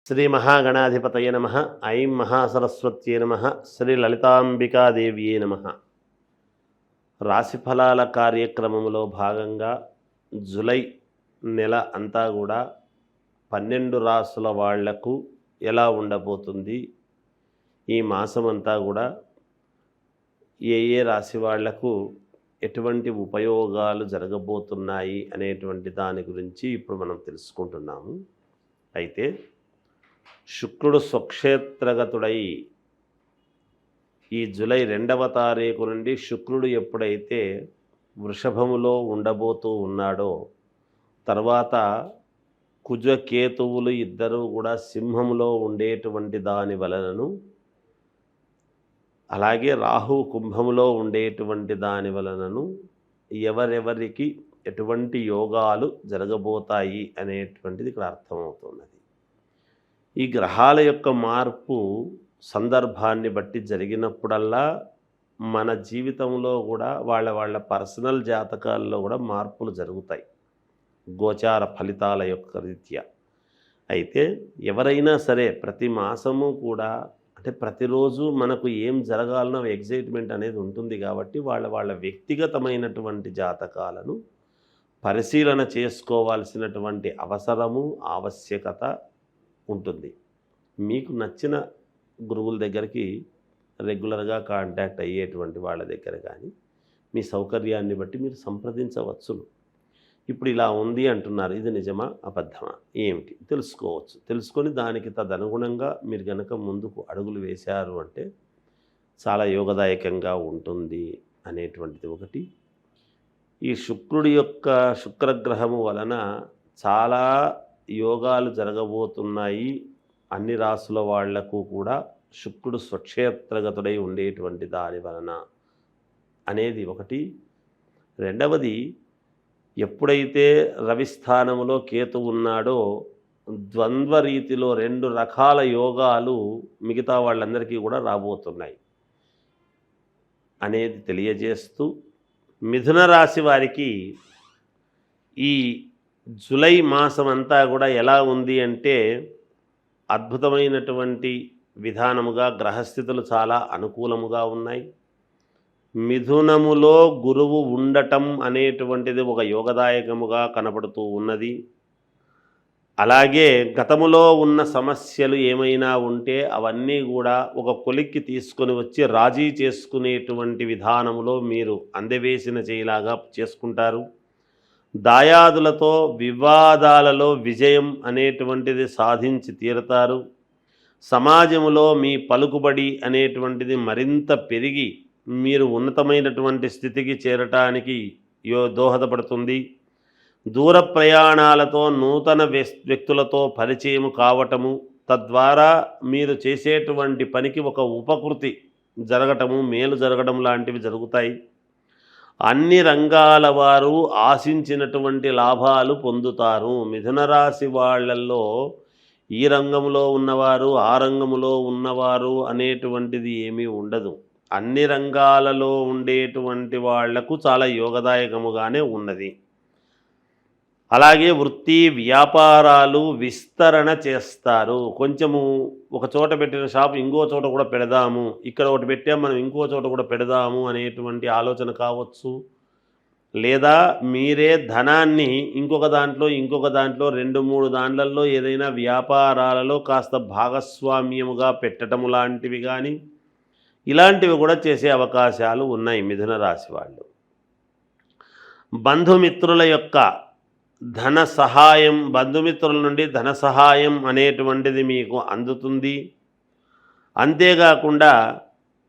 శ్రీ మహాగణాధిపతయ నమ. ఐం మహాసరస్వత్యే నమ. శ్రీ లలితాంబికాదేవియే నమ. రాశిఫలాల కార్యక్రమంలో భాగంగా జూలై నెల అంతా కూడా 12 రాసుల వాళ్లకు ఎలా ఉండబోతుంది, ఈ మాసం అంతా కూడా ఏ ఏ రాశి వాళ్లకు ఎటువంటి ఉపయోగాలు జరగబోతున్నాయి అనేటువంటి దాని గురించి ఇప్పుడు మనం తెలుసుకుంటున్నాము. అయితే శుక్రుడు స్వక్షేత్రగతుడై ఈ జూలై 2వ తారీఖు నుండి శుక్రుడు ఎప్పుడైతే వృషభములో ఉండబోతూ ఉన్నాడో, తర్వాత కుజకేతువులు ఇద్దరూ కూడా సింహములో ఉండేటువంటి దాని వలనను, అలాగే రాహు కుంభములో ఉండేటువంటి దాని వలనను ఎవరెవరికి ఎటువంటి యోగాలు జరగబోతాయి అనేటువంటిది ఇక్కడ అర్థమవుతున్నది. ఈ గ్రహాల యొక్క మార్పు సందర్భాన్ని బట్టి జరిగినప్పుడల్లా మన జీవితంలో కూడా వాళ్ళ పర్సనల్ జాతకాల్లో కూడా మార్పులు జరుగుతాయి, గోచార ఫలితాల యొక్క రీత్యా. అయితే ఎవరైనా సరే ప్రతి మాసము కూడా, అంటే ప్రతిరోజు మనకు ఏం జరగాలనో ఎగ్జైట్మెంట్ అనేది ఉంటుంది కాబట్టి వాళ్ళ వ్యక్తిగతమైనటువంటి జాతకాలను పరిశీలన చేసుకోవాల్సినటువంటి అవసరము, ఆవశ్యకత ఉంటుంది. మీకు నచ్చిన గురువుల దగ్గరికి రెగ్యులర్గా కాంటాక్ట్ అయ్యేటువంటి వాళ్ళ దగ్గర కానీ మీ సౌకర్యాన్ని బట్టి మీరు సంప్రదించవచ్చును. ఇప్పుడు ఇలా ఉంది అంటున్నారు, ఇది నిజమా అబద్ధమా ఏమిటి తెలుసుకోవచ్చు. తెలుసుకొని దానికి తదనుగుణంగా మీరు కనుక ముందుకు అడుగులు వేశారు అంటే చాలా యోగదాయకంగా ఉంటుంది అనేటువంటిది ఒకటి. ఈ శుక్రుడి యొక్క శుక్రగ్రహము వలన చాలా యోగాలు జరగబోతున్నాయి అన్ని రాసుల వాళ్లకు కూడా, శుక్రుడు స్వక్షేత్రగతుడై ఉండేటువంటి దాని వలన అనేది ఒకటి. రెండవది, ఎప్పుడైతే రవిస్థానములో కేతు ఉన్నాడో ద్వంద్వ రీతిలో 2 రకాల యోగాలు మిగతా వాళ్ళందరికీ కూడా రాబోతున్నాయి అనేది తెలియజేస్తూ, మిథున రాశి వారికి ఈ జూలై మాసం అంతా కూడా ఎలా ఉంది అంటే అద్భుతమైనటువంటి విధానముగా గ్రహస్థితులు చాలా అనుకూలముగా ఉన్నాయి. మిథునములో గురువు ఉండటం అనేటువంటిది ఒక యోగదాయకముగా కనపడుతూ ఉన్నది. అలాగే గతములో ఉన్న సమస్యలు ఏమైనా ఉంటే అవన్నీ కూడా ఒక కొలిక్కి తీసుకొని వచ్చి రాజీ చేసుకునేటువంటి విధానములో మీరు అందవేసిన చేయిలాగా చేసుకుంటారు. దాయాదులతో వివాదాలలో విజయం అనేటువంటిది సాధించి తీరుతారు. సమాజంలో మీ పలుకుబడి అనేటువంటిది మరింత పెరిగి మీరు ఉన్నతమైనటువంటి స్థితికి చేరటానికి దోహదపడుతుంది. దూర ప్రయాణాలతో నూతన వ్యక్తులతో పరిచయం కావటము, తద్వారా మీరు చేసేటువంటి పనికి ఒక ఉపకృతి జరగటము, మేలు జరగడం లాంటివి జరుగుతాయి. అన్ని రంగాల వారు ఆశించినటువంటి లాభాలు పొందుతారు. మిథున రాశి వాళ్ళల్లో ఈ రంగంలో ఉన్నవారు, ఆ రంగంలో ఉన్నవారు అనేటువంటిది ఏమీ ఉండదు. అన్ని రంగాలలో ఉండేటువంటి వాళ్లకు చాలా యోగదాయకముగానే ఉన్నది. అలాగే వృత్తి వ్యాపారాలు విస్తరణ చేస్తారు. కొంచెము ఒక చోట పెట్టిన షాపు ఇంకో చోట కూడా పెడదాము, ఇక్కడ ఒకటి పెట్టాం మనం ఇంకో చోట కూడా పెడదాము అనేటువంటి ఆలోచన కావచ్చు. లేదా మీరే ధనాన్ని ఇంకొక దాంట్లో 2-3 దాంట్లలో ఏదైనా వ్యాపారాలలో కాస్త భాగస్వామ్యముగా పెట్టడము లాంటివి కానీ ఇలాంటివి కూడా చేసే అవకాశాలు ఉన్నాయి మిథున రాశి వాళ్ళు. బంధుమిత్రుల యొక్క ధన సహాయం, బంధుమిత్రుల నుండి ధన సహాయం అనేటువంటిది మీకు అందుతుంది. అంతేకాకుండా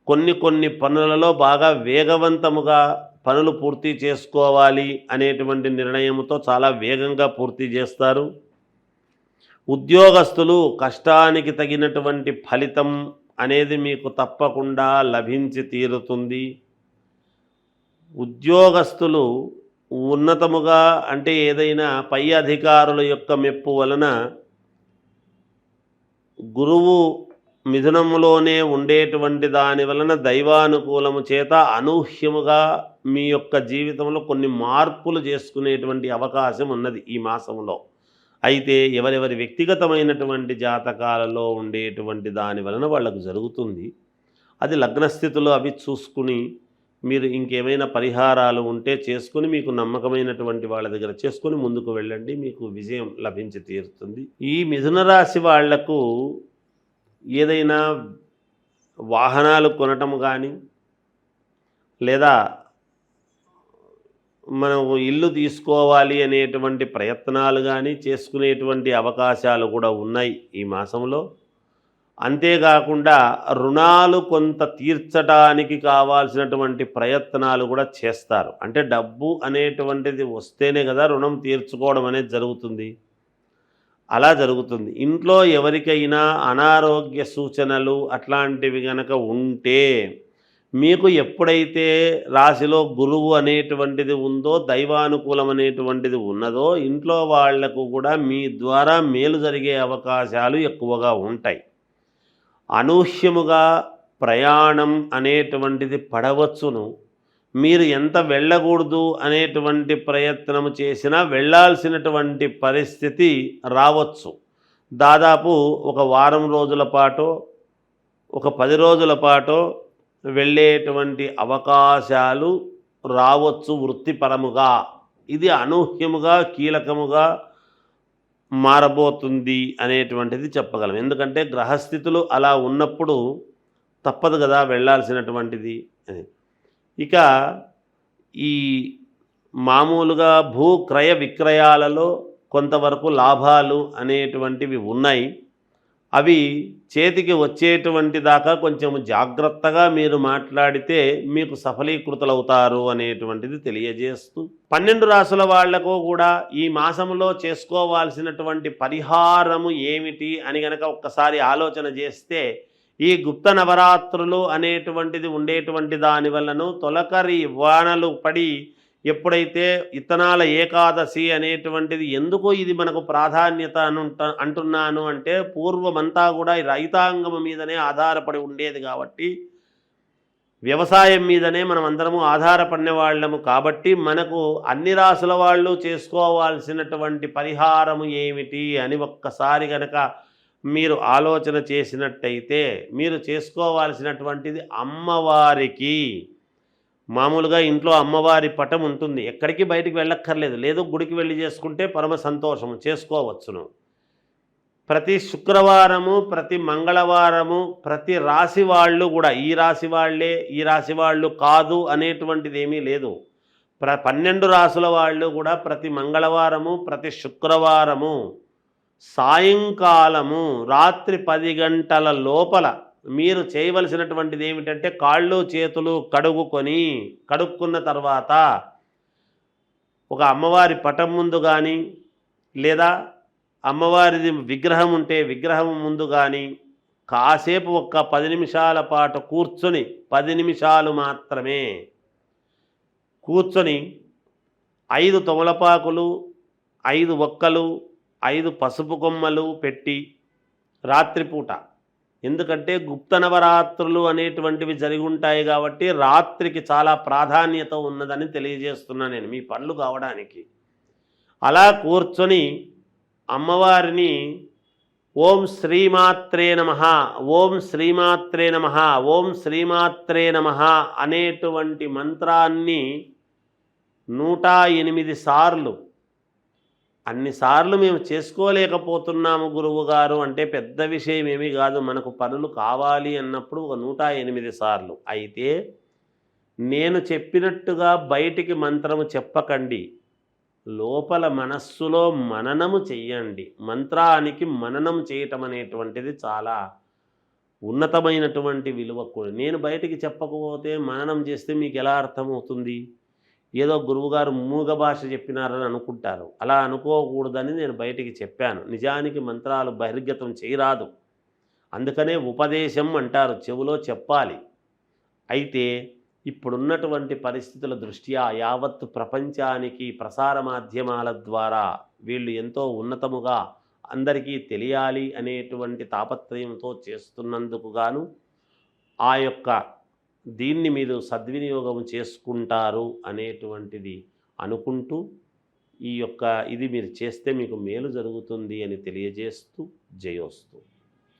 కొన్ని పనులలో బాగా వేగవంతముగా పనులు పూర్తి చేసుకోవాలి అనేటువంటి నిర్ణయంతో చాలా వేగంగా పూర్తి చేస్తారు. ఉద్యోగస్తులు కష్టానికి తగినటువంటి ఫలితం అనేది మీకు తప్పకుండా లభించి తీరుతుంది. ఉద్యోగస్తులు ఉన్నతముగా, అంటే ఏదైనా పై అధికారుల యొక్క మెప్పు వలన గురువు మిథునములోనే ఉండేటువంటి దాని వలన దైవానుకూలము చేత అనూహ్యముగా మీ యొక్క జీవితంలో కొన్ని మార్పులు చేసుకునేటువంటి అవకాశం ఉన్నది ఈ మాసంలో. అయితే ఎవరెవరి వ్యక్తిగతమైనటువంటి జాతకాలలో ఉండేటువంటి దాని వలన వాళ్ళకు జరుగుతుంది. అది లగ్నస్థితులు అవి చూసుకుని మీరు ఇంకేమైనా పరిహారాలు ఉంటే చేసుకొని మీకు నమ్మకమైనటువంటి వాళ్ళ దగ్గర చేసుకొని ముందుకు వెళ్ళండి. మీకు విజయం లభించి తీరుతుంది. ఈ మిథున రాశి వాళ్లకు ఏదైనా వాహనాలు కొనటం కానీ లేదా మనం ఇల్లు తీసుకోవాలి అనేటువంటి ప్రయత్నాలు కానీ చేసుకునేటువంటి అవకాశాలు కూడా ఉన్నాయి ఈ మాసంలో. అంతేకాకుండా రుణాలు కొంత తీర్చడానికి కావాల్సినటువంటి ప్రయత్నాలు కూడా చేస్తారు. అంటే డబ్బు అనేటువంటిది వస్తేనే కదా రుణం తీర్చుకోవడం అనేది జరుగుతుంది. అలా జరుగుతుంది. ఇంట్లో ఎవరికైనా అనారోగ్య సూచనలు అట్లాంటివి గనక ఉంటే మీకు ఎప్పుడైతే రాశిలో గురువు అనేటువంటిది ఉందో, దైవానుకూలం అనేటువంటిది ఉన్నదో, ఇంట్లో వాళ్లకు కూడా మీ ద్వారా మేలు జరిగే అవకాశాలు ఎక్కువగా ఉంటాయి. అనూహ్యముగా ప్రయాణం అనేటువంటిది పడవచ్చును. మీరు ఎంత వెళ్ళకూడదు అనేటువంటి ప్రయత్నం చేసినా వెళ్ళాల్సినటువంటి పరిస్థితి రావచ్చు. దాదాపు ఒక వారం రోజుల పాటో ఒక 10 రోజుల పాటో వెళ్ళేటువంటి అవకాశాలు రావచ్చు వృత్తిపరముగా. ఇది అనూహ్యముగా కీలకముగా మారబోతుంది అనేటువంటిది చెప్పగలం. ఎందుకంటే గ్రహస్థితులు అలా ఉన్నప్పుడు తప్పదు కదా వెళ్ళాల్సినటువంటిది అని. ఇక ఈ మామూలుగా భూ క్రయ విక్రయాలలో కొంతవరకు లాభాలు అనేటువంటివి ఉన్నాయి. అవి చేతికి వచ్చేటువంటి దాకా కొంచెం జాగ్రత్తగా మీరు మాట్లాడితే మీకు సఫలీకృతులవుతారు అనేటువంటిది తెలియజేస్తూ 12 రాసుల వాళ్లకు కూడా ఈ మాసంలో చేసుకోవాల్సినటువంటి పరిహారము ఏమిటి అని గనక ఒక్కసారి ఆలోచన చేస్తే, ఈ గుప్త నవరాత్రులు అనేటువంటిది ఉండేటువంటి దాని వల్లను తొలకరి వానలు పడి ఎప్పుడైతే ఇత్తనాల ఏకాదశి అనేటువంటిది, ఎందుకు ఇది మనకు ప్రాధాన్యత అంటున్నాను అంటే పూర్వమంతా కూడా రైతాంగం మీదనే ఆధారపడి ఉండేది కాబట్టి, వ్యవసాయం మీదనే మనం అందరము ఆధారపడిన వాళ్ళము కాబట్టి మనకు అన్ని రాసుల వాళ్ళు చేసుకోవాల్సినటువంటి పరిహారము ఏమిటి అని ఒక్కసారి గనక మీరు ఆలోచన చేసినట్టయితే, మీరు చేసుకోవాల్సినటువంటిది అమ్మవారికి మామూలుగా ఇంట్లో అమ్మవారి పటం ఉంటుంది. ఎక్కడికి బయటికి వెళ్ళక్కర్లేదు. లేదు గుడికి వెళ్ళి చేసుకుంటే పరమ సంతోషము, చేసుకోవచ్చును. ప్రతి శుక్రవారము, ప్రతి మంగళవారము, ప్రతి రాశి వాళ్ళు కూడా ఈ రాశి వాళ్ళే ఈ రాశి వాళ్ళు కాదు అనేటువంటిది ఏమీ లేదు. 12 రాసుల వాళ్ళు కూడా ప్రతి మంగళవారము, ప్రతి శుక్రవారము సాయంకాలము రాత్రి 10 గంటల లోపల మీరు చేయవలసినటువంటిది ఏమిటంటే, కాళ్ళు చేతులు కడుక్కున్న తర్వాత ఒక అమ్మవారి పటం ముందు కానీ లేదా అమ్మవారిది విగ్రహం ఉంటే విగ్రహం ముందు కానీ కాసేపు ఒక్క 10 నిమిషాల పాటు కూర్చొని, 10 నిమిషాలు మాత్రమే కూర్చొని 5 తమలపాకులు, 5 ఒక్కలు, 5 పసుపు కొమ్మలు పెట్టి రాత్రిపూట, ఎందుకంటే గుప్త నవరాత్రులు అనేటువంటివి జరిగి ఉంటాయి కాబట్టి రాత్రికి చాలా ప్రాధాన్యత ఉన్నదని తెలియజేస్తున్నా నేను మీ పనులు కావడానికి. అలా కూర్చొని అమ్మవారిని ఓం శ్రీమాత్రే నమః, ఓం శ్రీమాత్రే నమః, ఓం శ్రీమాత్రే నమః అనేటువంటి మంత్రాన్ని 108 సార్లు, అన్నిసార్లు మేము చేసుకోలేకపోతున్నాము గురువు గారు అంటే పెద్ద విషయం ఏమీ కాదు. మనకు పనులు కావాలి అన్నప్పుడు ఒక 108 సార్లు. అయితే నేను చెప్పినట్టుగా బయటికి మంత్రము చెప్పకండి, లోపల మనస్సులో మననము చెయ్యండి. మంత్రానికి మననం చేయటం అనేటువంటిది చాలా ఉన్నతమైనటువంటి విలువ కూడా. నేను బయటికి చెప్పకపోతే మననం చేస్తే మీకు ఎలా అర్థమవుతుంది? ఏదో గురువుగారు మూగ భాష చెప్పినారని అనుకుంటారు. అలా అనుకోకూడదని నేను బయటికి చెప్పాను. నిజానికి మంత్రాలు బహిర్గతం చేయరాదు, అందుకనే ఉపదేశం అంటారు, చెవులో చెప్పాలి. అయితే ఇప్పుడున్నటువంటి పరిస్థితుల దృష్ట్యా యావత్ ప్రపంచానికి ప్రసార మాధ్యమాల ద్వారా వీళ్ళు ఎంతో ఉన్నతముగా అందరికీ తెలియాలి అనేటువంటి తాపత్రయంతో చేస్తున్నందుకు గాను ఆ యొక్క దీన్ని మీరు సద్వినియోగం చేసుకుంటారు అనేటువంటిది అనుకుంటూ ఈ యొక్క ఇది మీరు చేస్తే మీకు మేలు జరుగుతుంది అని తెలియజేస్తూ జయోస్తు.